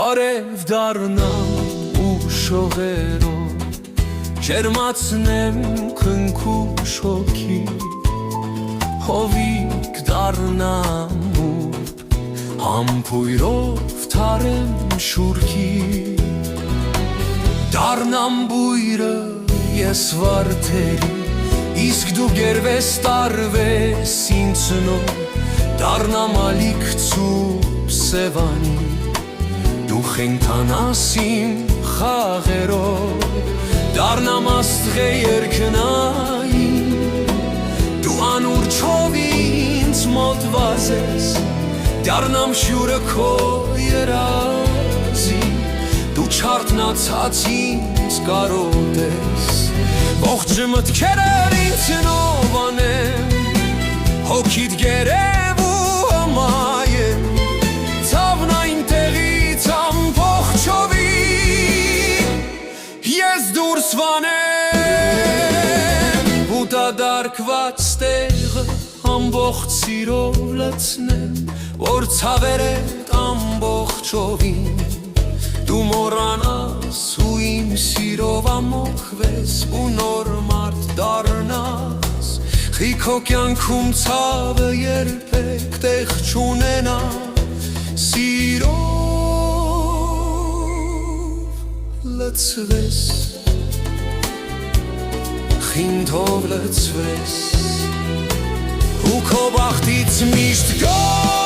արև դառնամ ու շողերով ջերմացնեմ քնքուշ հոգի հովիկ դառնամ ու համբույրով թարեմ շուրքի դառնամ բույրը ես վարդերի իսկ դու գերվես տարվես ինձնով դառնամ ալիք ցուպ սևանի դու խենթանաս իմ խաղերով դառնամ աստղե երկնային դու անուրջով ինձ մոտ վազես դառնամ շյուրը քո երազի դու չարթնացած ինձ կարոտես ողջ մտքերդ ինձնով անեմ հոգիդ գերև ու հմայեմ ցավն այնտեղից ամբողջովի ես դուրս վանեմ ու դադարքված տեղը ամբողջ սիրով լցնեմ որ ցավերդ ամբողջովին դու մոռանաս ու իմ սիրով ամոքվես ու նոր մարդ դառնաս խի քո կյանքում ցավը երբեք տեղ չունենա սիրով լցվես խինթով լցվես ու քո բախտից միշտ գոհ